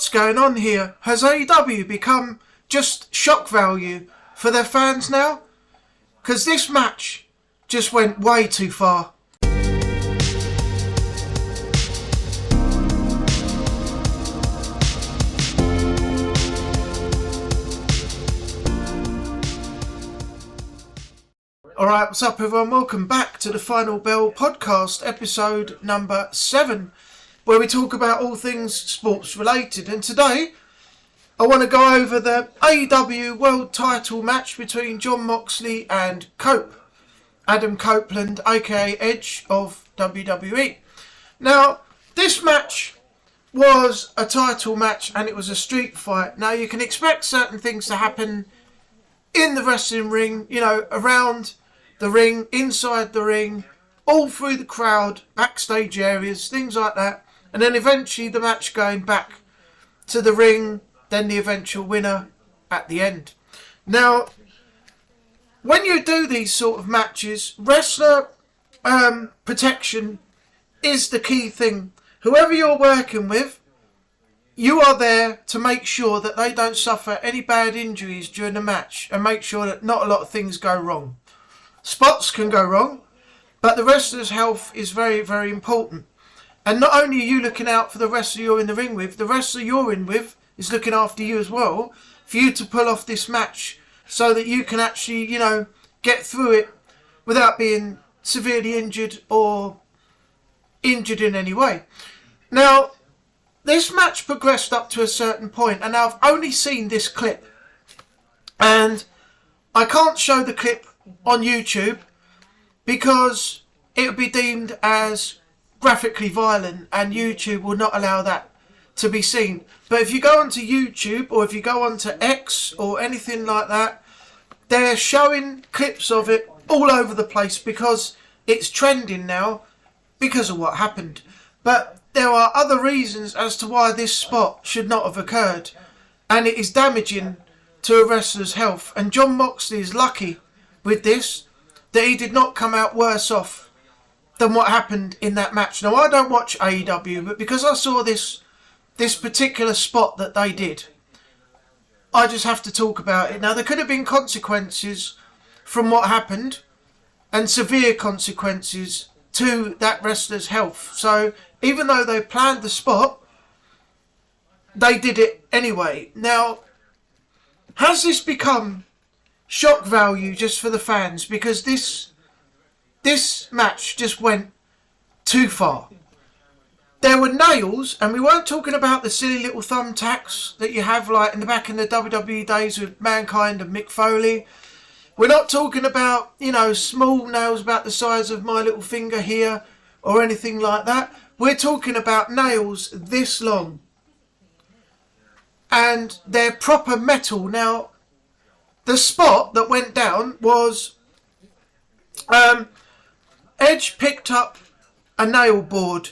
what's going on here? Has AEW become just shock value for their fans now? Because this match just went way too far. Alright, what's up everyone? Welcome back to the Final Bell podcast, episode number 7, where we talk about all things sports related. And today, I want to go over the AEW World Title match between Jon Moxley and Cope, Adam Copeland, aka Edge of WWE. Now, this match was a title match and it was a street fight. Now, you can expect certain things to happen in the wrestling ring, you know, around the ring, inside the ring, all through the crowd, backstage areas, things like that. And then eventually the match going back to the ring, then the eventual winner at the end. Now, when you do these sort of matches, wrestler protection is the key thing. Whoever you're working with, you are there to make sure that they don't suffer any bad injuries during the match and make sure that not a lot of things go wrong. Spots can go wrong, but the wrestler's health is very, very important. And not only are you looking out for the wrestler you're in the ring with, the wrestler you're in with is looking after you as well, for you to pull off this match so that you can actually, you know, get through it without being severely injured or injured in any way. Now, this match progressed up to a certain point, and I've only seen this clip. And I can't show the clip on YouTube because it would be deemed as graphically violent and YouTube will not allow that to be seen. But if you go onto YouTube or if you go onto X or anything like that, they're showing clips of it all over the place because it's trending now because of what happened. But there are other reasons as to why this spot should not have occurred, and it is damaging to a wrestler's health. And Jon Moxley is lucky with this that he did not come out worse off than what happened in that match. Now, I don't watch AEW, but because I saw this particular spot that they did, I just have to talk about it. Now, there could have been consequences from what happened and severe consequences to that wrestler's health. So even though they planned the spot, they did it anyway. Now, has this become shock value just for the fans? Because this match just went too far. There were nails, and we weren't talking about the silly little thumbtacks that you have like in the back in the WWE days with Mankind and Mick Foley. We're not talking about, you know, small nails about the size of my little finger here or anything like that. We're talking about nails this long. And they're proper metal. Now, the spot that went down was Edge picked up a nail board.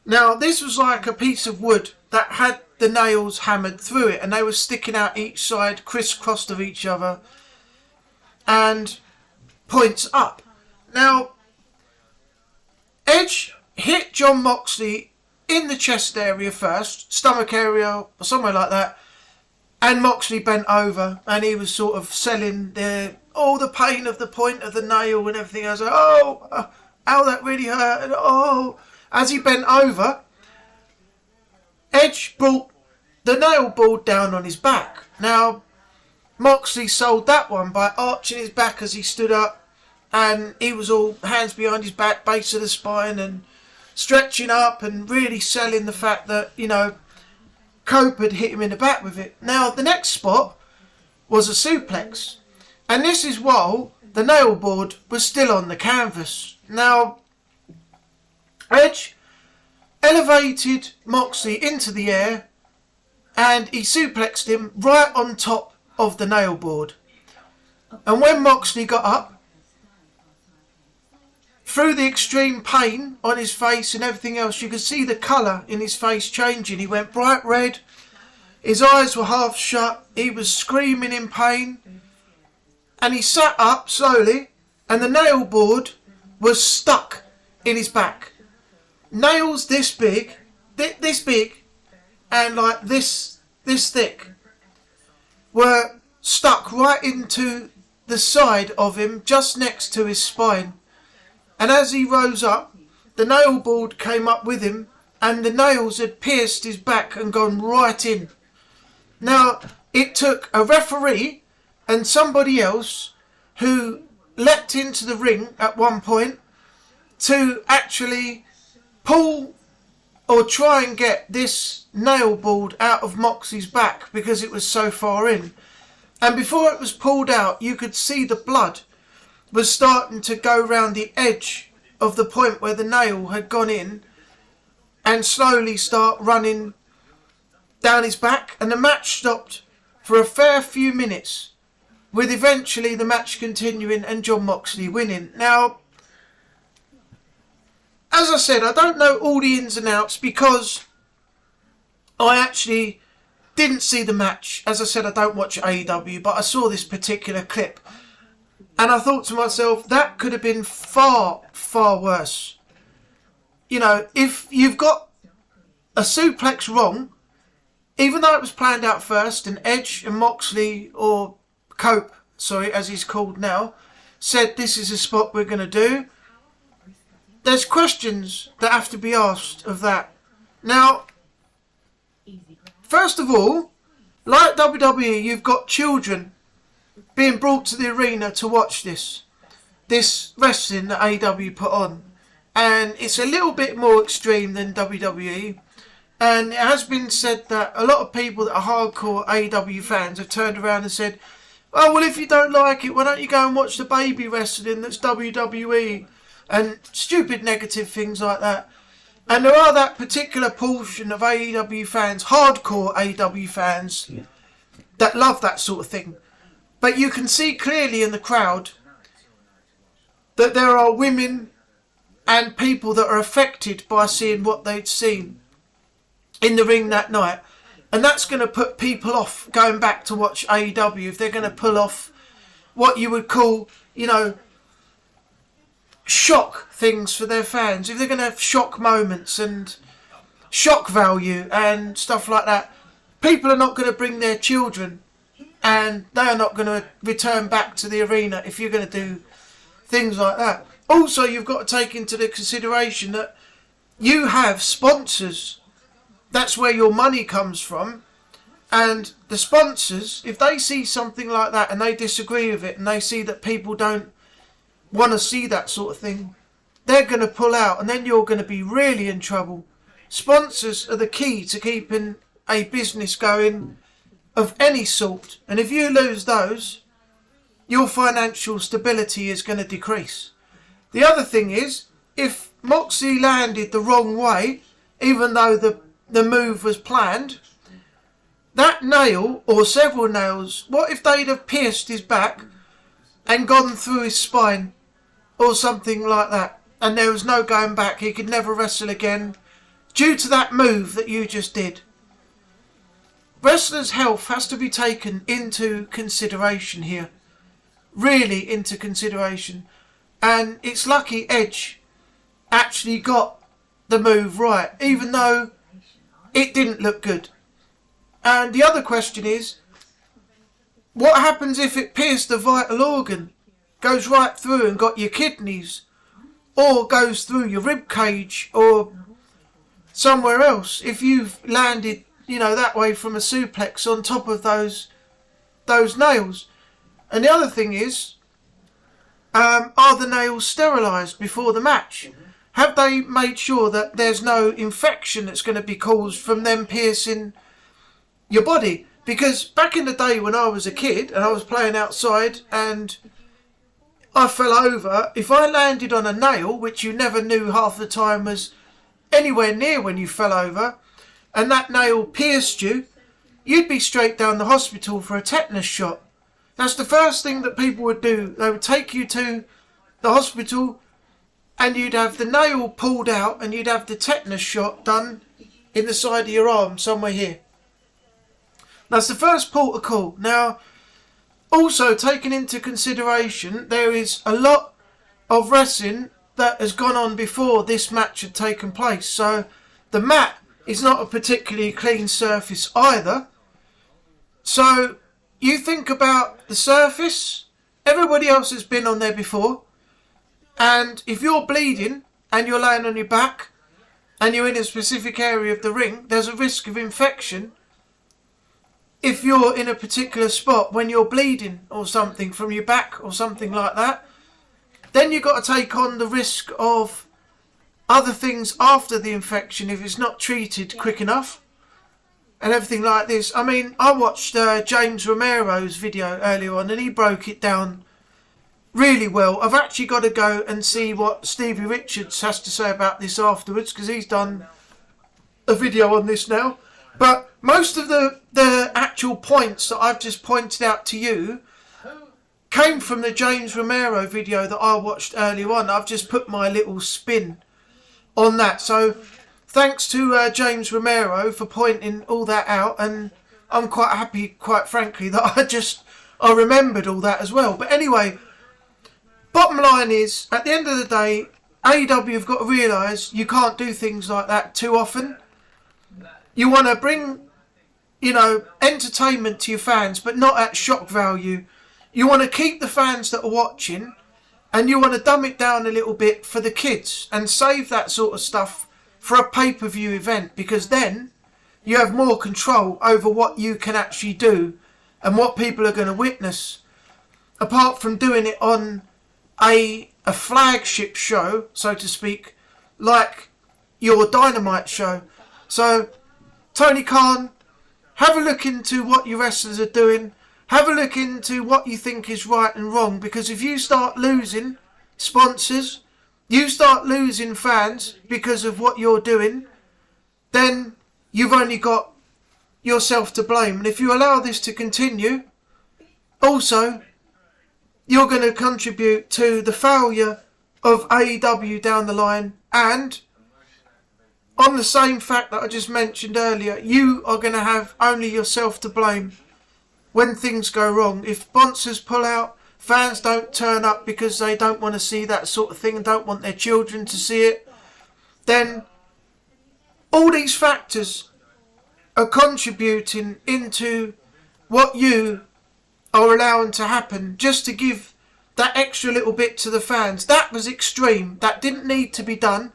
Now, this was like a piece of wood that had the nails hammered through it, and they were sticking out each side, crisscrossed of each other, and points up. Now, Edge hit Jon Moxley in the chest area first, stomach area, or somewhere like that, and Moxley bent over, and he was sort of selling the pain of the point of the nail and everything. I was like, ow, that really hurt, and oh. As he bent over, Edge brought the nail board down on his back. Now, Moxley sold that one by arching his back as he stood up, and he was all hands behind his back, base of the spine, and stretching up and really selling the fact that, you know, Cope had hit him in the back with it. Now, the next spot was a suplex, and this is while the nail board was still on the canvas. Now, Edge elevated Moxley into the air and he suplexed him right on top of the nail board. And when Moxley got up, through the extreme pain on his face and everything else, you could see the colour in his face changing. He went bright red, his eyes were half shut, he was screaming in pain, and he sat up slowly and the nail board was stuck in his back. Nails this big, and like this thick were stuck right into the side of him, just next to his spine. And as he rose up, the nail board came up with him, and the nails had pierced his back and gone right in. Now, it took a referee and somebody else who leapt into the ring at one point to actually pull or try and get this nail board out of Moxley's back because it was so far in. And before it was pulled out, you could see the blood was starting to go round the edge of the point where the nail had gone in and slowly start running down his back. And the match stopped for a fair few minutes, with eventually the match continuing and Jon Moxley winning. Now, as I said, I don't know all the ins and outs because I actually didn't see the match. As I said, I don't watch AEW, but I saw this particular clip and I thought to myself, that could have been far, far worse. You know, if you've got a suplex wrong, even though it was planned out first, and Edge and Moxley, or Cope, sorry, as he's called now, said this is a spot we're going to do, there's questions that have to be asked of that. Now, first of all, like WWE, you've got children being brought to the arena to watch this wrestling that AEW put on. And it's a little bit more extreme than WWE. And it has been said that a lot of people that are hardcore AEW fans have turned around and said, oh, well, if you don't like it, why don't you go and watch the baby wrestling that's WWE? And stupid negative things like that. And there are that particular portion of AEW fans, hardcore AEW fans, that love that sort of thing. But you can see clearly in the crowd that there are women and people that are affected by seeing what they'd seen in the ring that night. And that's going to put people off going back to watch AEW if they're going to pull off what you would call, you know, shock things for their fans. If they're going to have shock moments and shock value and stuff like that, people are not going to bring their children and they are not going to return back to the arena if you're going to do things like that. Also, you've got to take into the consideration that you have sponsors. That's where your money comes from. And the sponsors, if they see something like that and they disagree with it and they see that people don't want to see that sort of thing, they're going to pull out and then you're going to be really in trouble. Sponsors are the key to keeping a business going of any sort. And if you lose those, your financial stability is going to decrease. The other thing is, if Moxley landed the wrong way, even though the move was planned, that nail, or several nails, what if they'd have pierced his back and gone through his spine or something like that, and there was no going back, he could never wrestle again due to that move that you just did. Wrestlers' health has to be taken into consideration here, really into consideration. And it's lucky Edge actually got the move right, even though it didn't look good. And the other question is, what happens if it pierced a vital organ, goes right through and got your kidneys, or goes through your rib cage, or somewhere else? If you've landed, you know, that way from a suplex on top of those nails. And the other thing is, are the nails sterilised before the match? Have they made sure that there's no infection that's going to be caused from them piercing your body? Because back in the day when I was a kid and I was playing outside and I fell over, if I landed on a nail, which you never knew half the time was anywhere near when you fell over, and that nail pierced you, you'd be straight down the hospital for a tetanus shot. That's the first thing that people would do. They would take you to the hospital and you'd have the nail pulled out and you'd have the tetanus shot done in the side of your arm, somewhere here. That's the first port of call. Now, also taken into consideration, there is a lot of wrestling that has gone on before this match had taken place. So the mat is not a particularly clean surface either. So you think about the surface, everybody else has been on there before, and if you're bleeding and you're laying on your back and you're in a specific area of the ring, there's a risk of infection if you're in a particular spot when you're bleeding or something from your back or something like that. Then you've got to take on the risk of other things after the infection if it's not treated quick enough and everything like this. I mean, I watched James Romero's video earlier on and he broke it down really well. I've actually got to go and see what Stevie Richards has to say about this afterwards, because he's done a video on this now. But most of the actual points that I've just pointed out to you came from the James Romero video that I watched earlier on. I've just put my little spin on that. So thanks to James Romero for pointing all that out, and I'm quite happy, quite frankly, that I remembered all that as well. But anyway, bottom line is, at the end of the day, AEW have got to realise you can't do things like that too often. You want to bring, entertainment to your fans, but not at shock value. You want to keep the fans that are watching, and you want to dumb it down a little bit for the kids and save that sort of stuff for a pay-per-view event, because then you have more control over what you can actually do and what people are going to witness, apart from doing it on a flagship show, so to speak, like your Dynamite show. So Tony Khan, have a look into what your wrestlers are doing. Have a look into what you think is right and wrong, because if you start losing sponsors, you start losing fans because of what you're doing, then you've only got yourself to blame. And if you allow this to continue, also, you're going to contribute to the failure of AEW down the line. And on the same fact that I just mentioned earlier, you are going to have only yourself to blame when things go wrong. If sponsors pull out, fans don't turn up because they don't want to see that sort of thing and don't want their children to see it, then all these factors are contributing into what you are allowing to happen, just to give that extra little bit to the fans. That was extreme. That didn't need to be done.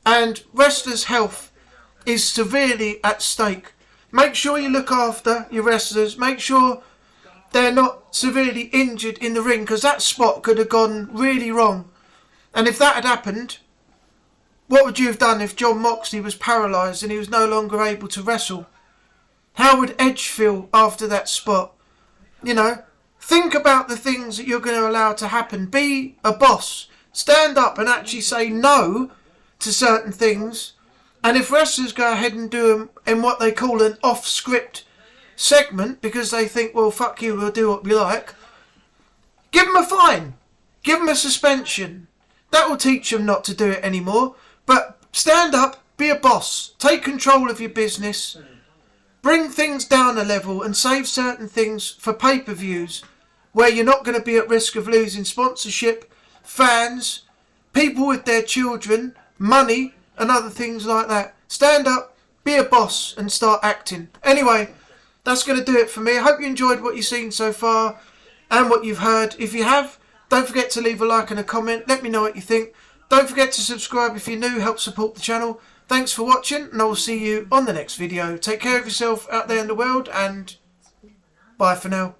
And wrestlers' health is severely at stake. Make sure you look after your wrestlers. Make sure they're not severely injured in the ring, because that spot could have gone really wrong. And if that had happened, what would you have done if John Moxley was paralysed and he was no longer able to wrestle? How would Edge feel after that spot? Think about the things that you're going to allow to happen. Be a boss. Stand up and actually say no to certain things. And if wrestlers go ahead and do them in what they call an off-script segment, because they think, well, fuck you, we'll do what we like, give them a fine. Give them a suspension. That will teach them not to do it anymore. But stand up, be a boss. Take control of your business. Bring things down a level and save certain things for pay-per-views where you're not going to be at risk of losing sponsorship, fans, people with their children, money, and other things like that. Stand up, be a boss, and start acting. Anyway, that's going to do it for me. I hope you enjoyed what you've seen so far and what you've heard. If you have, don't forget to leave a like and a comment. Let me know what you think. Don't forget to subscribe if you're new. Help support the channel. Thanks for watching, and I will see you on the next video. Take care of yourself out there in the world, and bye for now.